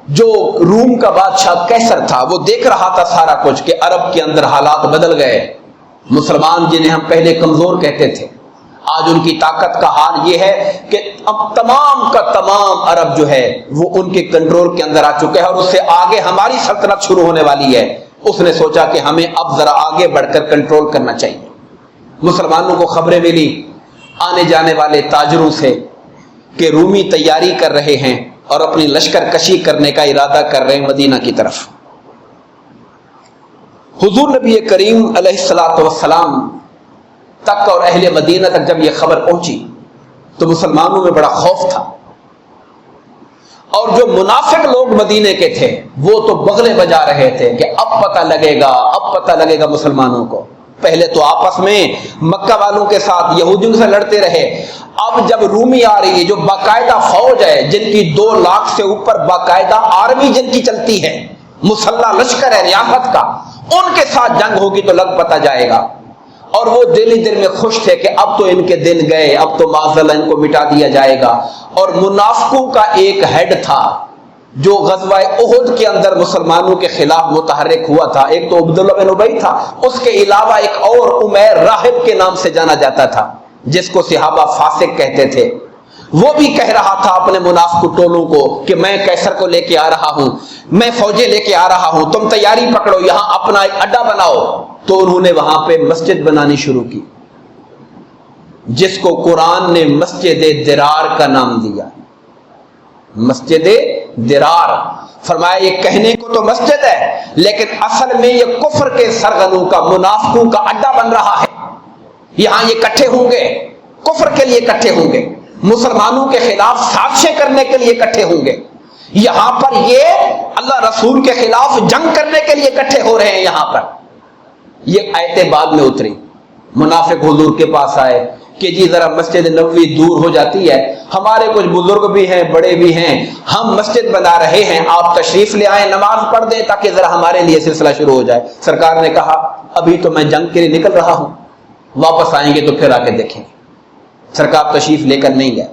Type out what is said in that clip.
جو روم کا بادشاہ کیسر تھا وہ دیکھ رہا تھا سارا کچھ کہ عرب کے اندر حالات بدل گئے. مسلمان جنہیں ہم پہلے کمزور کہتے تھے آج ان کی طاقت کا حال یہ ہے کہ اب تمام کا تمام عرب جو ہے وہ ان کے کنٹرول کے اندر آ چکے ہیں اور اس سے آگے ہماری سلطنت شروع ہونے والی ہے. اس نے سوچا کہ ہمیں اب ذرا آگے بڑھ کر کنٹرول کرنا چاہیے. مسلمانوں کو خبریں ملی آنے جانے والے تاجروں سے کہ رومی تیاری کر رہے ہیں اور اپنی لشکر کشی کرنے کا ارادہ کر رہے ہیں مدینہ کی طرف. حضور نبی کریم علیہ الصلوۃ والسلام تک اور اہل مدینہ تک جب یہ خبر پہنچی تو مسلمانوں میں بڑا خوف تھا. اور جو منافق لوگ مدینے کے تھے وہ تو بغلے بجا رہے تھے کہ اب پتہ لگے گا مسلمانوں کو. پہلے تو آپس میں مکہ والوں کے ساتھ یہودیوں سے لڑتے رہے. اب جب رومی آ رہی ہے جو باقاعدہ فوج ہے جن کی 2 لاکھ سے اوپر باقاعدہ آرمی جن کی چلتی ہے مسلح لشکر ہے ریاست کا, ان کے ساتھ جنگ ہوگی تو لگ پتہ جائے گا. اور وہ دل ہی دل میں خوش تھے کہ اب تو ان کے دن گئے, اب تو معاذاللہ ان کو مٹا دیا جائے گا. اور منافقوں کا ایک ہیڈ تھا جو غزوہ احد کے اندر مسلمانوں کے خلاف متحرک ہوا تھا, ایک تو عبداللہ بن ابی تھا, اس کے علاوہ ایک اور عمیر راہب کے نام سے جانا جاتا تھا جس کو صحابہ فاسق کہتے تھے. وہ بھی کہہ رہا تھا اپنے منافق ٹولوں کو کہ میں کیسر کو لے کے آ رہا ہوں, میں فوجیں لے کے آ رہا ہوں, تم تیاری پکڑو, یہاں اپنا ایک اڈا بناؤ. تو انہوں نے وہاں پہ مسجد بنانی شروع کی جس کو قرآن نے مسجد درار کا نام دیا. مسجد درار فرمایا یہ کہنے کو تو مسجد ہے لیکن اصل میں یہ کفر کے سرغنوں کا منافقوں کا اڈا بن رہا ہے. یہاں یہ اکٹھے ہوں گے, کفر کے لیے اکٹھے ہوں گے, مسلمانوں کے خلاف سازشیں کرنے کے لیے اکٹھے ہوں گے. یہاں پر یہ اللہ رسول کے خلاف جنگ کرنے کے لیے اکٹھے ہو رہے ہیں. یہاں پر یہ آیتیں بعد میں اتری. منافق حضور کے پاس آئے کہ جی ذرا مسجد نبوی دور ہو جاتی ہے, ہمارے کچھ بزرگ بھی ہیں بڑے بھی ہیں, ہم مسجد بنا رہے ہیں, آپ تشریف لے آئیں, نماز پڑھ دیں تاکہ ذرا ہمارے لیے سلسلہ شروع ہو جائے. سرکار نے کہا ابھی تو میں جنگ کے لیے نکل رہا ہوں, واپس آئیں گے تو پھر آ کے دیکھیں. سرکار تشریف لے کر نہیں گئے.